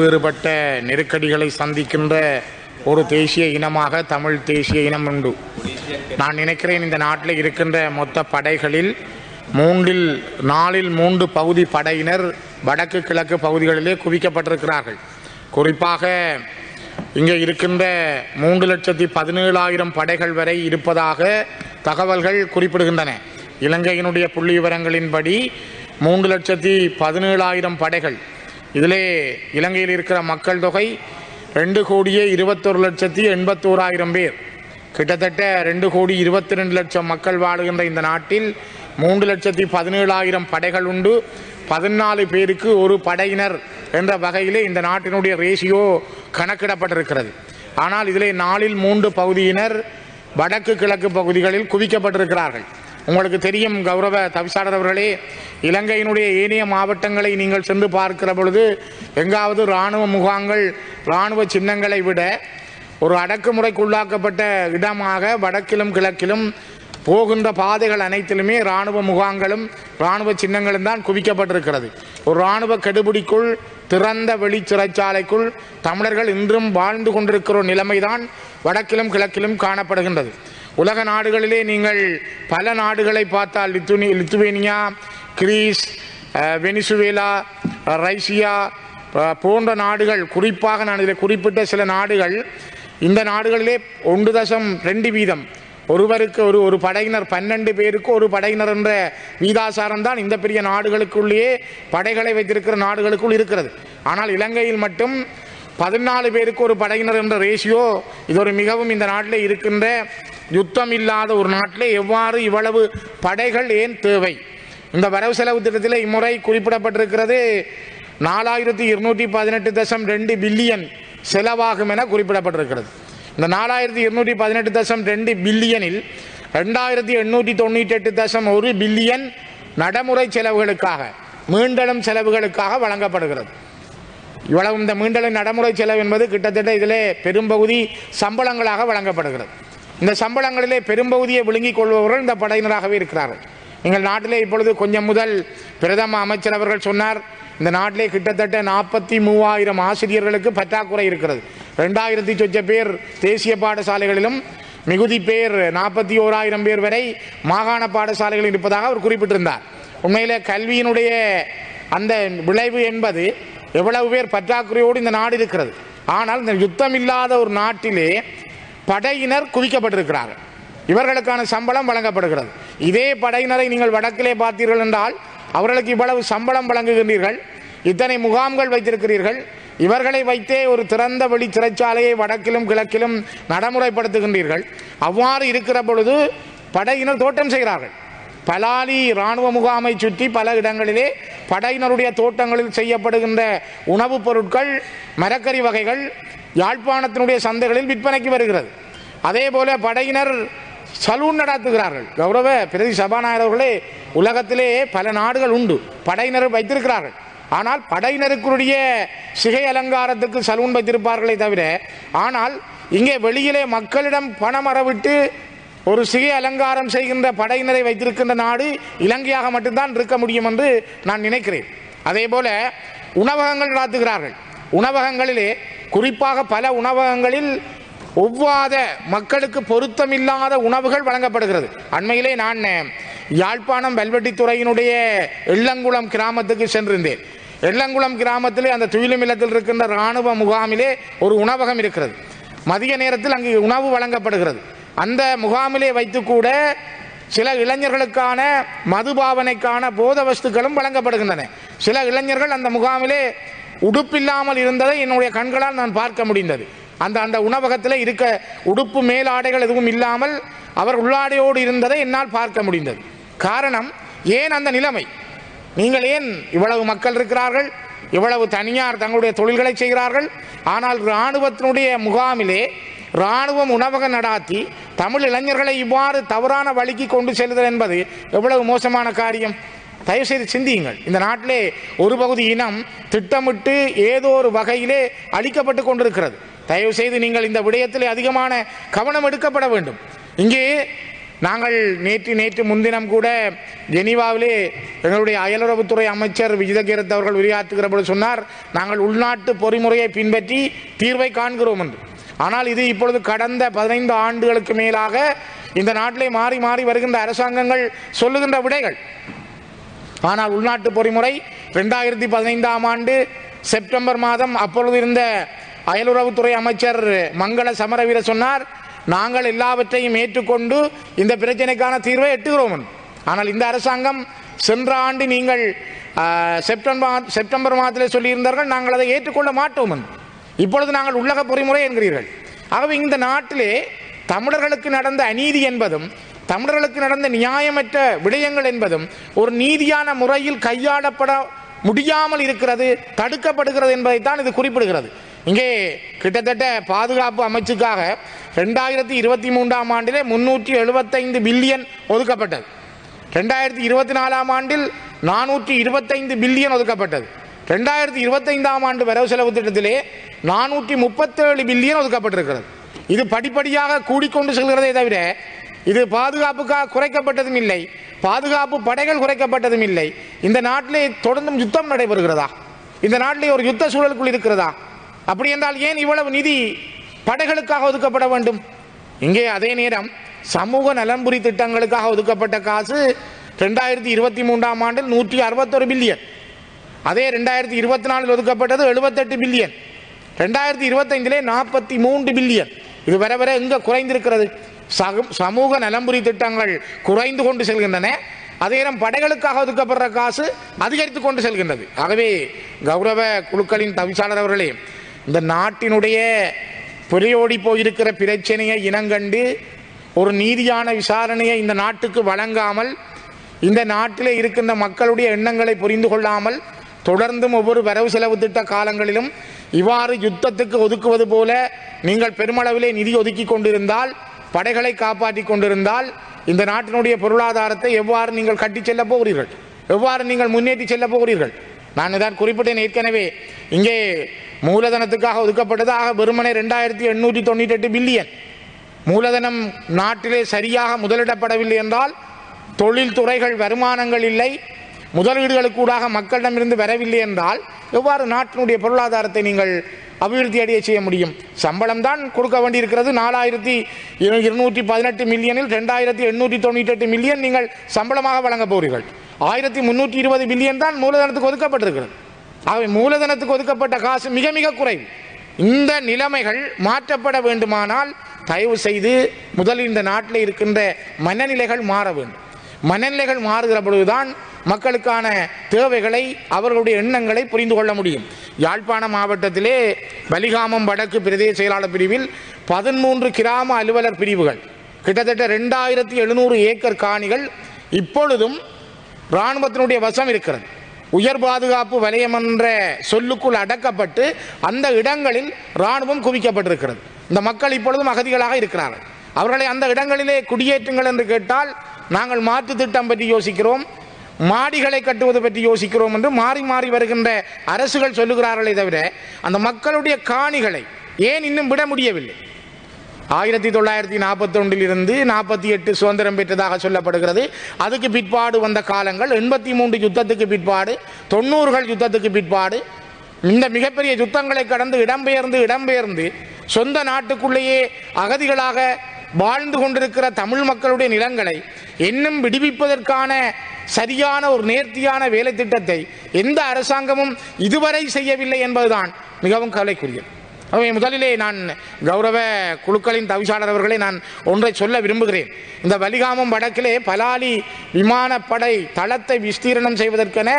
வேறுபட்ட நெருக்கடிகளை சந்திக்கின்ற ஒரு தேசிய இனமாக தமிழ் தேசிய இனம் உண்டு. நான் நினைக்கிறேன் இந்த நாட்டில் இருக்கின்ற மொத்த படைகளில் நாலில் 3 பகுதி படையினர் வடக்கு கிழக்கு பகுதிகளிலே குவிக்கப்பட்டிருக்கிறார்கள். குறிப்பாக இங்கே இருக்கின்ற 3,17,000 படைகள் வரை இருப்பதாக தகவல்கள் குறிப்பிடுகின்றன. இலங்கையினுடைய புள்ளி விவரங்களின்படி 3,17,000 படைகள். இதிலே இலங்கையில் இருக்கிற மக்கள் தொகை 2,21,81,000 பேர். கிட்டத்தட்ட 2,22,00,000 மக்கள் வாழுகின்ற இந்த நாட்டில் 3,17,000 படைகள் உண்டு. 14 பேருக்கு ஒரு படையினர் என்ற வகையிலே இந்த நாட்டினுடைய ரேஷியோ கணக்கிடப்பட்டிருக்கிறது. ஆனால் இதிலே 4/3 பகுதியினர் வடக்கு கிழக்கு பகுதிகளில் குவிக்கப்பட்டிருக்கிறார்கள். உங்களுக்கு தெரியும் கௌரவ தவிசாளர் அவர்களே, இலங்கையினுடைய ஏனைய மாவட்டங்களை நீங்கள் சென்று பார்க்கிற பொழுது எங்காவது இராணுவ முகாம்கள் இராணுவ சின்னங்களை விட ஒரு அடக்குமுறைக்குள்ளாக்கப்பட்ட இடமாக வடக்கிலும் கிழக்கிலும் போகின்ற பாதைகள் அனைத்திலுமே இராணுவ முகாம்களும் இராணுவ சின்னங்களும் தான் குவிக்கப்பட்டிருக்கிறது. ஒரு இராணுவ கெடுபிடிக்குள் திறந்த வெளி சிறைச்சாலைக்குள் தமிழர்கள் இன்றும் வாழ்ந்து கொண்டிருக்கிற நிலைமைதான் வடக்கிலும் கிழக்கிலும் காணப்படுகின்றது. உலக நாடுகளிலே நீங்கள் பல நாடுகளை பார்த்தால் லித்துவேனியா, கிரீஸ், வெனிசுவேலா, ரஷ்யா போன்ற நாடுகள், குறிப்பாக நான் இதில் குறிப்பிட்ட சில நாடுகள், இந்த நாடுகளிலே 1.2 வீதம் ஒருவருக்கு ஒரு படையினர் 12 பேருக்கு ஒரு படையினர் என்ற வீதாசாரம் தான் இந்த பெரிய நாடுகளுக்குள்ளேயே படைகளை வைத்திருக்கிற நாடுகளுக்குள் இருக்கிறது. ஆனால் இலங்கையில் மட்டும் 14 பேருக்கு ஒரு படையினர் என்ற ரேஷியோ. இது ஒரு மிகவும் இந்த நாட்டில் இருக்கின்ற யுத்தம் இல்லாத ஒரு நாட்டில் எவ்வாறு இவ்வளவு படைகள் ஏன் தேவை? இந்த வரவு செலவு திட்டத்தில் இம்முறை குறிப்பிடப்பட்டிருக்கிறது 4,218.2 பில்லியன் செலவாகும் என குறிப்பிடப்பட்டிருக்கிறது. இந்த 4,218.2 பில்லியனில் 2,898.1 பில்லியன் நடைமுறை செலவுகளுக்காக, மீண்டெழும் செலவுகளுக்காக வழங்கப்படுகிறது. இவ்வளவு இந்த மீண்டெழும் நடைமுறை செலவு என்பது கிட்டத்தட்ட இதிலே பெரும்பகுதி சம்பளங்களாக வழங்கப்படுகிறது. இந்த சம்பளங்களிலே பெரும்பகுதியை விழுங்கிக் கொள்பவர்கள் இந்த படையினராகவே இருக்கிறார்கள். எங்கள் நாட்டிலே இப்பொழுது கொஞ்சம் முதல் பிரதம அமைச்சர் அவர்கள் சொன்னார், இந்த நாட்டிலே கிட்டத்தட்ட 43,000 ஆசிரியர்களுக்கு பற்றாக்குறை இருக்கிறது. 2,000 சொச்ச பேர் தேசிய பாடசாலைகளிலும் மிகுதி பேர் 41,000 பேர் வரை மாகாண பாடசாலைகளில் இருப்பதாக அவர் குறிப்பிட்டிருந்தார். உண்மையிலே கல்வியினுடைய அந்த விளைவு என்பது எவ்வளவு பேர் பற்றாக்குறையோடு இந்த நாடு இருக்கிறது. ஆனால் இந்த யுத்தம் இல்லாத ஒரு நாட்டிலே படையினர் குவிக்கப்பட்டிருக்கிறார்கள். இவர்களுக்கான சம்பளம் வழங்கப்படுகிறது. இதே படையினரை நீங்கள் வடக்கிலே பார்த்தீர்கள் என்றால் அவர்களுக்கு இவ்வளவு சம்பளம் வழங்குகின்றீர்கள், இத்தனை முகாம்கள் வைத்திருக்கிறீர்கள், இவர்களை வைத்தே ஒரு திறந்த வெளி சிறைச்சாலையை வடக்கிலும் கிழக்கிலும் நடைமுறைப்படுத்துகின்றீர்கள். அவ்வாறு இருக்கிற பொழுது படையினர் தோட்டம் செய்கிறார்கள். பலாலி இராணுவ முகாமை சுற்றி பல இடங்களிலே படையினருடைய தோட்டங்களில் செய்யப்படுகின்ற உணவுப் பொருட்கள், மரக்கறி வகைகள் யாழ்ப்பாணத்தினுடைய சந்தைகளில் விற்பனைக்கு வருகிறது. அதே போல படையினர் சலூன் நடத்துகிறார்கள். கௌரவ பிரதி சபாநாயகர் அவர்களே, உலகத்திலே பல நாடுகள் உண்டு, படையினர் வைத்திருக்கிறார்கள். ஆனால் படையினருக்குரிய சிகை அலங்காரத்துக்கு சலூன் வைத்திருப்பார்களே தவிர, ஆனால் இங்கே வெளியிலே மக்களிடம் பணம் அறவிட்டு ஒரு சிகை அலங்காரம் செய்கின்ற படையினரை வைத்திருக்கின்ற நாடு இலங்கையாக மட்டும்தான் இருக்க முடியும் என்று நான் நினைக்கிறேன். அதே போல உணவகங்கள் நடத்துகிறார்கள். உணவகங்களிலே குறிப்பாக பல உணவகங்களில் ஒவ்வாத மக்களுக்கு பொருத்தமில்லாத உணவுகள் வழங்கப்படுகிறது. அண்மையிலே நான் யாழ்ப்பாணம் வெல்வெட்டித்துறையினுடைய எள்ளங்குளம் கிராமத்துக்கு சென்றிருந்தேன். எள்ளங்குளம் கிராமத்திலே அந்த துயிலுமில்லத்தில் இருக்கின்ற இராணுவ முகாமிலே ஒரு உணவகம் இருக்கிறது. மதிய நேரத்தில் அங்கு உணவு வழங்கப்படுகிறது. அந்த முகாமிலே வைத்து கூட சில இளைஞர்களுக்கான மதுபாவனைக்கான போத வஸ்துக்களும் வழங்கப்படுகின்றன. சில இளைஞர்கள் அந்த முகாமிலே உடுப்பில்லாமல் இருந்ததை என்னுடைய கண்களால் நான் பார்க்க முடிந்தது. அந்த உணவகத்தில் இருக்க உடுப்பு மேலாடைகள் எதுவும் இல்லாமல் அவர் உள்ளாடையோடு இருந்ததை என்னால் பார்க்க முடிந்தது. காரணம் ஏன் அந்த நிலைமை? நீங்கள் ஏன் இவ்வளவு மக்கள் இருக்கிறார்கள், இவ்வளவு தனியார் தங்களுடைய தொழில்களை செய்கிறார்கள், ஆனால் இராணுவத்தினுடைய முகாமிலே இராணுவம் உணவகம் நடாத்தி தமிழ் இளைஞர்களை இவ்வாறு தவறான வழிக்கு கொண்டு செல்லுதல் என்பது எவ்வளவு மோசமான காரியம்? தயவுசெய்து சிந்தியுங்கள். இந்த நாட்டிலே ஒரு பகுதி இனம் திட்டமிட்டு ஏதோ ஒரு வகையிலே அழிக்கப்பட்டு கொண்டிருக்கிறது. தயவுசெய்து நீங்கள் இந்த விடயத்திலே அதிகமான கவனம் எடுக்கப்பட வேண்டும். இங்கே நாங்கள் நேற்று முன்தினம் கூட ஜெனீவாவிலே எங்களுடைய அயலுறவுத்துறை அமைச்சர் விஜிதகீரத் அவர்கள் உரையாற்றுகிற பொழுது சொன்னார், நாங்கள் உள்நாட்டு பொறிமுறையை பின்பற்றி தீர்வை காண்கிறோம் என்று. ஆனால் இது இப்பொழுது கடந்த 15 ஆண்டுகளுக்கு மேலாக இந்த நாட்டிலே மாறி மாறி வருகின்ற அரசாங்கங்கள் சொல்லுகின்ற விடைகள். ஆனால் உள்நாட்டு பொறிமுறை 2015ஆம் ஆண்டு செப்டம்பர் மாதம் அப்பொழுது இருந்த அயலுறவுத்துறை அமைச்சர் மங்கள சமரவீர சொன்னார், நாங்கள் எல்லாவற்றையும் ஏற்றுக்கொண்டு இந்த பிரச்சனைக்கான தீர்வை எட்டுகிறோம். ஆனால் இந்த அரசாங்கம் சென்ற ஆண்டு நீங்கள் செப்டம்பர் மாதத்தில் சொல்லியிருந்தார்கள், நாங்கள் அதை ஏற்றுக்கொள்ள மாட்டோம் என்று. இப்பொழுது நாங்கள் உள்ளக பொறிமுறை என்கிறீர்கள். ஆகவே இந்த நாட்டிலே தமிழர்களுக்கு நடந்த அநீதி என்பதும் தமிழர்களுக்கு நடந்த நியாயமற்ற விடயங்கள் என்பதும் ஒரு நீதியான முறையில் கையாளப்பட முடியாமல் இருக்கிறது, தடுக்கப்படுகிறது என்பதைத்தான் இது குறிப்பிடுகிறது. இங்கே கிட்டத்தட்ட பாதுகாப்பு அமைச்சுக்காக 2023ஆம் ஆண்டிலே 375 பில்லியன் ஒதுக்கப்பட்டது. 2024ஆம் ஆண்டில் 425 பில்லியன் ஒதுக்கப்பட்டது. 2025ஆம் ஆண்டு வரவு செலவு திட்டத்திலே 437 பில்லியன் ஒதுக்கப்பட்டிருக்கிறது. இது படிப்படியாக கூடிக்கொண்டு செல்கிறதே தவிர இது பாதுகாப்புக்காக குறைக்கப்பட்டதும் இல்லை, பாதுகாப்பு படைகள் குறைக்கப்பட்டதும் இல்லை. இந்த நாட்டிலே தொடர்ந்தும் யுத்தம் நடைபெறுகிறதா? இந்த நாட்டிலே ஒரு யுத்த சூழலுக்குள் இருக்கிறதா? அப்படி என்றால் ஏன் இவ்வளவு நிதி படைகளுக்காக ஒதுக்கப்பட வேண்டும்? இங்கே அதே நேரம் சமூக நலன்புரி திட்டங்களுக்காக ஒதுக்கப்பட்ட காசு 2023ஆம் ஆண்டில் 161 பில்லியன், அதே 2024 ஒதுக்கப்பட்டது 78 பில்லியன், 2025 43 பில்லியன். இது வர வர எங்க குறைந்திருக்கிறது? சமூக நலம்புரி திட்டங்கள் குறைந்து கொண்டு செல்கின்றன, அதே நேரம் படைகளுக்காக ஒதுக்கப்படுற காசு அதிகரித்து கொண்டு செல்கின்றது. ஆகவே கௌரவ குழுக்களின் தவிசாளர் அவர்களே, இந்த நாட்டினுடைய புரியோடி போயிருக்கிற பிரச்சனையை இனங்கண்டு ஒரு நீதியான விசாரணையை இந்த நாட்டுக்கு வழங்காமல், இந்த நாட்டிலே இருக்கின்ற மக்களுடைய எண்ணங்களை புரிந்து கொள்ளாமல், தொடர்ந்தும் ஒவ்வொரு வரவு செலவு திட்ட காலங்களிலும் இவ்வாறு யுத்தத்துக்கு ஒதுக்குவது போல நீங்கள் பெருமளவிலே நிதி ஒதுக்கி கொண்டிருந்தால், படைகளை காப்பாற்றி கொண்டிருந்தால், இந்த நாட்டினுடைய பொருளாதாரத்தை எவ்வாறு நீங்கள் கட்டி செல்ல போகிறீர்கள்? எவ்வாறு நீங்கள் முன்னேற்றி செல்ல போகிறீர்கள்? நான் இதான் குறிப்பிட்டேன் ஏற்கனவே. இங்கே மூலதனத்துக்காக ஒதுக்கப்பட்டதாக வெறுமனே 2898 பில்லியன். மூலதனம் நாட்டிலே சரியாக முதலிடப்படவில்லை என்றால், தொழில்துறைகள் வருமானங்கள் இல்லை, முதலீடுகளுக்கூடாக மக்களிடமிருந்து வரவில்லை என்றால் எவ்வாறு நாட்டினுடைய பொருளாதாரத்தை நீங்கள் அபிவிருத்தி அடைய செய்ய முடியும்? சம்பளம் தான் கொடுக்க வேண்டியிருக்கிறது. 4218 மில்லியனில் 2898 மில்லியன் நீங்கள் சம்பளமாக வழங்க போகிறீர்கள். 1320 பில்லியன் தான் மூலதனத்துக்கு ஒதுக்கப்பட்டிருக்கிறது. ஆகவே மூலதனத்துக்கு ஒதுக்கப்பட்ட காசு மிக மிக குறைவு. இந்த நிலைமைகள் மாற்றப்பட வேண்டுமானால் தயவு செய்து முதலில் இந்த நாட்டில் இருக்கின்ற மனநிலைகள் மாற வேண்டும். மனநிலைகள் மாறுகிற பொழுதுதான் மக்களுக்கான தேவைகளை, அவர்களுடைய எண்ணங்களை புரிந்து கொள்ள முடியும். யாழ்ப்பாண மாவட்டத்திலே வலிகாமம் வடக்கு பிரதேச செயலாளர் பிரிவில் 13 கிராம அலுவலர் பிரிவுகள், கிட்டத்தட்ட 2700 ஏக்கர் காணிகள் இப்பொழுதும் இராணுவத்தினுடைய வசம் இருக்கிறது. உயர் பாதுகாப்பு வலயம் என்ற சொல்லுக்குள் அடக்கப்பட்டு அந்த இடங்களில் இராணுவம் குவிக்கப்பட்டிருக்கிறது. இந்த மக்கள் இப்பொழுதும் அகதிகளாக இருக்கிறார்கள். அவர்களை அந்த இடங்களிலே குடியேற்றுங்கள் என்று கேட்டால், நாங்கள் மாற்று திட்டம் பற்றி யோசிக்கிறோம், மாடிகளை கட்டுவது பற்றி யோசிக்கிறோம் என்று மாறி மாறி வருகின்ற அரசுகள் சொல்லுகிறார்களே தவிர அந்த மக்களுடைய காணிகளை ஏன் இன்னும் விட முடியவில்லை? 1941 இருந்து 48 சுதந்திரம் பெற்றதாக சொல்லப்படுகிறது. அதுக்கு பிற்பாடு வந்த காலங்கள் 83 யுத்தத்துக்கு பிற்பாடு, 90கள் யுத்தத்துக்கு பிற்பாடு, இந்த மிகப்பெரிய யுத்தங்களை கடந்து இடம்பெயர்ந்து சொந்த நாட்டுக்குள்ளேயே அகதிகளாக வாழ்ந்து கொண்டிருக்கிற தமிழ் மக்களுடைய நிலங்களை இன்னும் விடுவிப்பதற்கான சரியான ஒரு நேர்த்தியான வேலை திட்டத்தை எந்த அரசாங்கமும் இதுவரை செய்யவில்லை என்பதுதான் மிகவும் கவலைக்குரியது. முதலிலே நான் கௌரவ குழுக்களின் தவிசாளர் அவர்களை நான் ஒன்றை சொல்ல விரும்புகிறேன். இந்த வலிகாமம் வடக்கிலே பலாலி விமானப்படை தளத்தை விஸ்தீரணம் செய்வதற்கென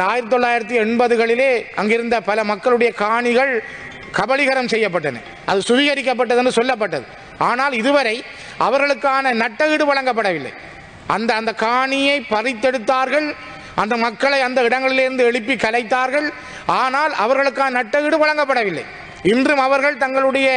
1980களிலே அங்கிருந்த பல மக்களுடைய காணிகள் கபலீகரம் செய்யப்பட்டன. அது சுவீகரிக்கப்பட்டது என்று சொல்லப்பட்டது. ஆனால் இதுவரை அவர்களுக்கான நட்டஈடு வழங்கப்படவில்லை. அந்த காணியை பறித்தெடுத்தார்கள், அந்த மக்களை அந்த இடங்களிலிருந்து எழுப்பி கலைத்தார்கள். ஆனால் அவர்களுக்கான நட்டஈடு வழங்கப்படவில்லை. இன்றும் அவர்கள் தங்களுடைய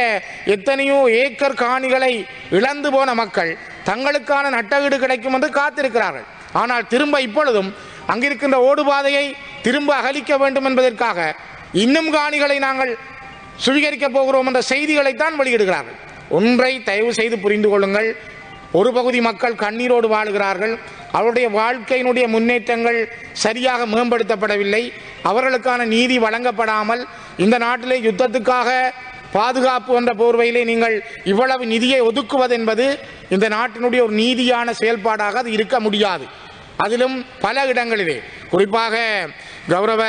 எத்தனையோ ஏக்கர் காணிகளை இழந்து போன மக்கள் தங்களுக்கான நட்டஈடு கிடைக்கும் என்று காத்திருக்கிறார்கள். ஆனால் திரும்ப இப்பொழுதும் அங்கிருக்கின்ற ஓடுபாதையை திரும்ப அகலிக்க வேண்டும் என்பதற்காக இன்னும் காணிகளை நாங்கள் சுவீகரிக்கப் போகிறோம் என்ற செய்திகளைத்தான் வெளியிடுகிறார்கள். ஒன்றை தயவு செய்து புரிந்து கொள்ளுங்கள், ஒரு பகுதி மக்கள் கண்ணீரோடு வாழுகிறார்கள். அவருடைய வாழ்க்கையினுடைய முன்னேற்றங்கள் சரியாக மேம்படுத்தப்படவில்லை. அவர்களுக்கான நீதி வழங்கப்படாமல் இந்த நாட்டிலே யுத்தத்துக்காக பாதுகாப்பு என்ற போர்வையிலே நீங்கள் இவ்வளவு நிதியை ஒதுக்குவது என்பது இந்த நாட்டினுடைய ஒரு நீதியான செயல்பாடாக அது இருக்க முடியாது. அதிலும் பல இடங்களிலே குறிப்பாக கௌரவ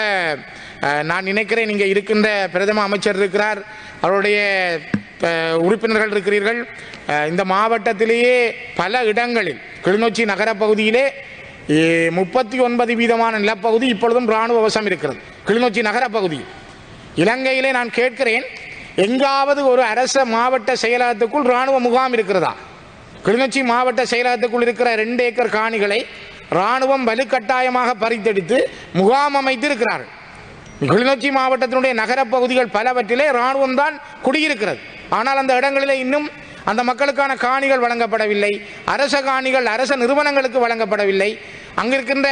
நான் நினைக்கிறேன் இங்கே இருக்கின்ற பிரதம அமைச்சர் இருக்கிறார், அவருடைய உறுப்பினர்கள் இருக்கிறீர்கள். இந்த மாவட்டத்திலேயே பல இடங்களில் கிளிநொச்சி நகர பகுதியிலே 39% நிலப்பகுதி இப்பொழுதும் இராணுவ வசம் இருக்கிறது. கிளிநொச்சி நகர பகுதி இலங்கையிலே நான் கேட்கிறேன், எங்காவது ஒரு அரச மாவட்ட செயலகத்துக்குள் இராணுவ முகாம் இருக்கிறதா? கிளிநொச்சி மாவட்ட செயலகத்துக்குள் இருக்கிற 2 ஏக்கர் காணிகளை இராணுவம் வலுக்கட்டாயமாக பறித்தெடுத்து முகாம் அமைத்து இருக்கிறார்கள். கிளிநொச்சி மாவட்டத்தினுடைய நகர பகுதிகள் பலவற்றிலே இராணுவம் தான் குடியிருக்கிறது. ஆனால் அந்த இடங்களிலே இன்னும் அந்த மக்களுக்கான காணிகள் வழங்கப்படவில்லை. அரச காணிகள் அரச நிறுவனங்களுக்கு வழங்கப்படவில்லை. அங்கிருக்கின்ற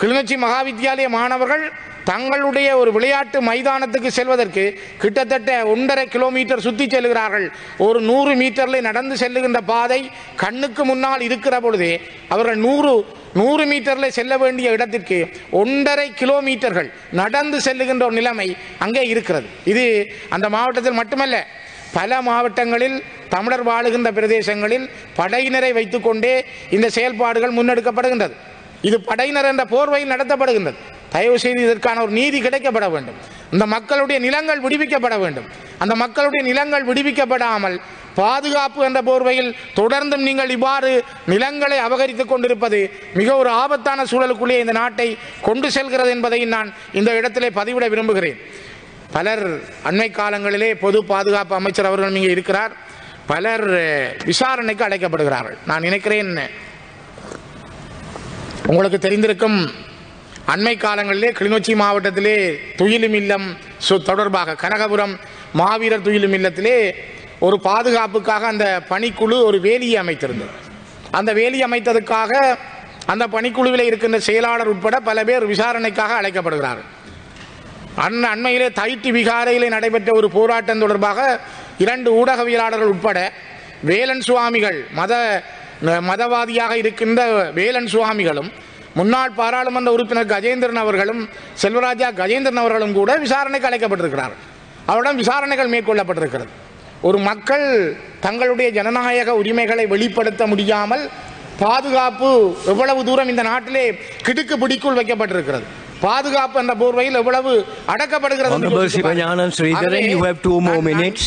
கிளிநொச்சி மகாவித்தியாலய மாணவர்கள் தங்களுடைய ஒரு விளையாட்டு மைதானத்துக்கு செல்வதற்கு கிட்டத்தட்ட 1.5 கிலோமீட்டர் சுற்றி செல்கிறார்கள். ஒரு 100 மீட்டரில் நடந்து செல்லுகின்ற பாதை கண்ணுக்கு முன்னால் இருக்கிற பொழுதே அவர்கள் 100 மீட்டரில் செல்ல வேண்டிய இடத்திற்கு 1.5 கிலோமீட்டர்கள் நடந்து செல்லுகின்ற ஒரு நிலைமை அங்கே இருக்கிறது. இது அந்த மாவட்டத்தில் மட்டுமல்ல, பல மாவட்டங்களில் தமிழர் வாழுகின்ற பிரதேசங்களில் படையினரை வைத்துக்கொண்டே இந்த செயல்பாடுகள் முன்னெடுக்கப்படுகின்றது. இது படையினர் என்ற போர்வையில் நடத்தப்படுகின்றது. தயவு செய்து இதற்கான ஒரு நீதி கிடைக்கப்பட வேண்டும். இந்த மக்களுடைய நிலங்கள் விடுவிக்கப்பட வேண்டும். அந்த மக்களுடைய நிலங்கள் விடுவிக்கப்படாமல் பாதுகாப்பு என்ற போர்வையில் தொடர்ந்தும் நீங்கள் இவ்வாறு நிலங்களை அபகரித்துக் கொண்டிருப்பது மிக ஒரு ஆபத்தான சூழலுக்குள்ளே இந்த நாட்டை கொண்டு செல்கிறது என்பதை நான் இந்த இடத்திலே பதிவிட விரும்புகிறேன். பலர் அண்மை காலங்களிலே பொது பாதுகாப்பு அமைச்சர் அவர்கள் இங்கே இருக்கிறார், பலர் விசாரணைக்கு அழைக்கப்படுகிறார்கள். நான் நினைக்கிறேன் உங்களுக்கு தெரிந்திருக்கும், அண்மை காலங்களிலே கிளிநொச்சி மாவட்டத்திலே துயிலும் இல்லம் தொடர்பாக கனகபுரம் மாவீரர் துயிலும் இல்லத்திலே ஒரு பாதுகாப்புக்காக அந்த பணிக்குழு ஒரு வேலியை அமைத்திருந்தது. அந்த வேலி அமைத்ததுக்காக அந்த பணிக்குழுவில் இருக்கின்ற செயலாளர் உட்பட பல பேர் விசாரணைக்காக அழைக்கப்படுகிறார்கள். அண்மையிலே தைட்டி விகாரையிலே நடைபெற்ற ஒரு போராட்டம் தொடர்பாக 2 ஊடகவியலாளர்கள் உட்பட வேலன் சுவாமிகள் மதவாதியாக இருக்கின்ற வேலன் சுவாமிகளும் முன்னாள் பாராளுமன்ற உறுப்பினர் கஜேந்திரன் அவர்களும் செல்வராஜா கஜேந்திரன் அவர்களும் கூட விசாரணைக்கு அழைக்கப்பட்டிருக்கிறார்கள். அவரிடம் விசாரணைகள் மேற்கொள்ளப்பட்டிருக்கிறது. ஒரு மக்கள் தங்களுடைய ஜனநாயக உரிமைகளை வெளிப்படுத்த முடியாமல் பாதுகாப்பு எவ்வளவு தூரம் இந்த நாட்டிலே கிடுக்கு பிடிக்குள் வைக்கப்பட்டிருக்கிறது, பாதுகாப்பு என்ற போர்வையில் எவ்வளவு அடக்கப்படுகிறது.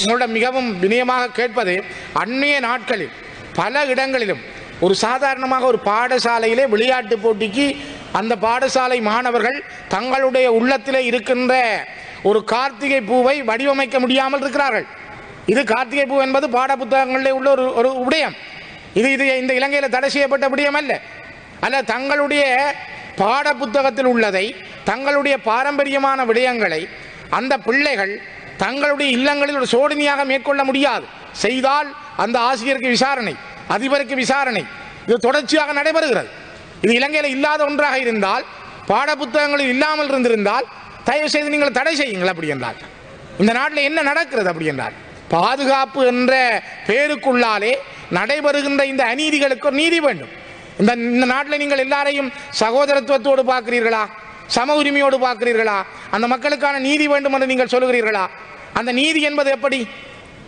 உங்களிடம் மிகவும் வினயமாக கேட்பது, அந்நிய நாட்களில் பல இடங்களிலும் ஒரு சாதாரணமாக ஒரு பாடசாலையிலே விளையாட்டு போட்டிக்கு அந்த பாடசாலை மாணவர்கள் தங்களுடைய உள்ளத்திலே இருக்கின்ற ஒரு கார்த்திகை பூவை வடிவமைக்க முடியாமல் இருக்கிறார்கள். இது கார்த்திகை பூ என்பது பாட புத்தகங்களிலே உள்ள ஒரு விடயம். இது இந்த இலங்கையில் தடை செய்யப்பட்ட விடயம் அல்ல. தங்களுடைய பாட புத்தகத்தில் உள்ளதை, தங்களுடைய பாரம்பரியமான விடயங்களை அந்த பிள்ளைகள் தங்களுடைய இல்லங்களில் ஒரு சோதனையாக மேற்கொள்ள முடியாது. செய்தால் அந்த ஆசிரியருக்கு விசாரணை, அதிபருக்கு விசாரணை, இது தொடர்ச்சியாக நடைபெறுகிறது. இது இலங்கையில் இல்லாத ஒன்றாக இருந்தால், பாட புத்தகங்களில் இல்லாமல் இருந்திருந்தால் தயவு செய்து நீங்கள் தடை செய்யுங்கள். அப்படி என்றால் இந்த நாட்டில் என்ன நடக்கிறது? அப்படி என்றால் பாதுகாப்பு என்ற பேருக்குள்ளாலே நடைபெறுகின்ற இந்த அநீதிகளுக்கு ஒரு நீதி வேண்டும். இந்த நாட்டில் நீங்கள் எல்லாரையும் சகோதரத்துவத்தோடு பார்க்கிறீர்களா? சம உரிமையோடு பார்க்கிறீர்களா? அந்த மக்களுக்கான நீதி வேண்டும் என்று நீங்கள் சொல்லுகிறீர்களா? அந்த நீதி என்பது எப்படி?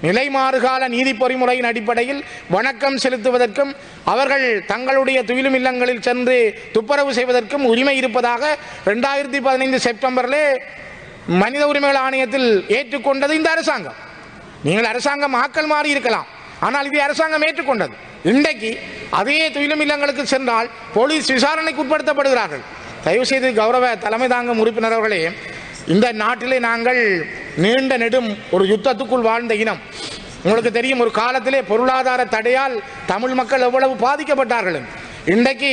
நிலைமாறுகால நீதி பொறிமுறையின் அடிப்படையில் வணக்கம் செலுத்துவதற்கும் அவர்கள் தங்களுடைய துயிலும் இல்லங்களில் சென்று துப்புரவு செய்வதற்கும் உரிமை இருப்பதாக 2015 செப்டம்பரிலே மனித உரிமைகள் ஆணையத்தில் ஏற்றுக்கொண்டது இந்த அரசாங்கம். நீங்கள் அரசாங்கம் ஆக்கள் மாறி இருக்கலாம், ஆனால் இது அரசாங்கம் ஏற்றுக்கொண்டது. இன்றைக்கு அதே துயிலும் இல்லங்களுக்கு சென்றால் போலீஸ் விசாரணைக்கு உட்படுத்தப்படுகிறார்கள். தயவு செய்து கௌரவ தலைமை தாங்கும் உறுப்பினர் அவர்களே, இந்த நாட்டிலே நாங்கள் நீண்ட நெடும் ஒரு யுத்தத்துக்குள் வாழ்ந்த இனம். உங்களுக்கு தெரியும், ஒரு காலத்திலே பொருளாதார தடையால் தமிழ் மக்கள் எவ்வளவு பாதிக்கப்பட்டார்கள். இன்றைக்கு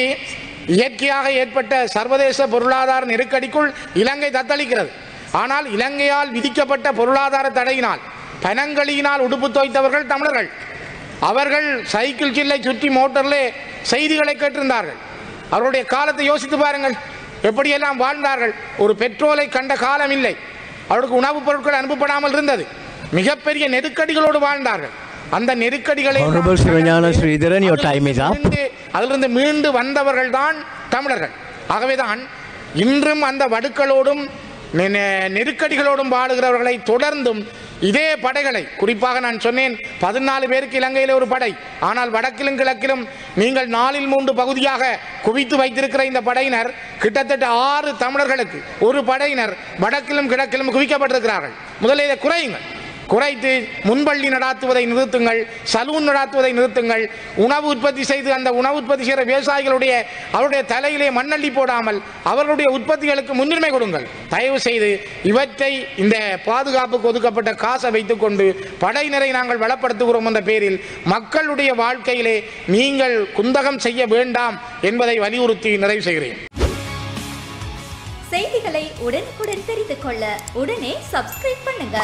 இயற்கையாக ஏற்பட்ட சர்வதேச பொருளாதார நெருக்கடிக்குள் இலங்கை தத்தளிக்கிறது. ஆனால் இலங்கையால் விதிக்கப்பட்ட பொருளாதார தடையினால், பனங்களியினால் உடுப்பு துவைத்தவர்கள் தமிழர்கள். அவர்கள் சைக்கிள் சில்லை சுற்றி மோட்டரிலே செய்திகளை கேட்டிருந்தார்கள். அவருடைய காலத்தை யோசித்து பாருங்கள், எப்படியெல்லாம் வாழ்ந்தார்கள். ஒரு பெட்ரோலை கண்ட காலம் இல்லை. அவருக்கு உணவுப் பொருட்கள் அனுப்பப்படாமல் இருந்தது. மிகப்பெரிய நெருக்கடிகளோடு வாழ்ந்தார்கள். அந்த நெருக்கடிகளை Honorable Sivanyana Sridharan, your time is up. அதிலிருந்து மீண்டு வந்தவர்கள் தான் தமிழர்கள். ஆகவேதான் இன்றும் அந்த வடுக்களோடும் நெருக்கடிகளோடும் வாழுகிறவர்களை தொடர்ந்தும் இதே படைகளை, குறிப்பாக நான் சொன்னேன் 14 பேருக்கு இலங்கையில் ஒரு படை, ஆனால் வடக்கிலும் கிழக்கிலும் நீங்கள் 4/3 பகுதியாக குவித்து வைத்திருக்கிற இந்த படையினர் கிட்டத்தட்ட 6 தமிழர்களுக்கு ஒரு படையினர் வடக்கிலும் கிழக்கிலும் குவிக்கப்பட்டிருக்கிறார்கள். முதலில் இதை குறைத்து முன்பள்ளி நடாத்துவதை நிறுத்துங்கள், சலூன் நடாத்துவதை நிறுத்துங்கள், உணவு உற்பத்தி செய்து அந்த உணவு உற்பத்தி செய்கிற விவசாயிகளுடைய அவருடைய தலையிலே மண்ணள்ளி போடாமல் அவர்களுடைய உற்பத்திகளுக்கு முன்னுரிமை கொடுங்கள். தயவு செய்து இவற்றை இந்த பாதுகாப்புக்கு ஒதுக்கப்பட்ட காசை வைத்துக் கொண்டு படையினரை நாங்கள் வளப்படுத்துகிறோம் என்ற பேரில் மக்களுடைய வாழ்க்கையிலே நீங்கள் குந்தகம் செய்ய வேண்டாம் என்பதை வலியுறுத்தி நிறைவு செய்கிறேன். செய்திகளை உடனுக்குடன் தெரிந்து கொள்ள உடனே சப்ஸ்கிரைப் பண்ணுங்க.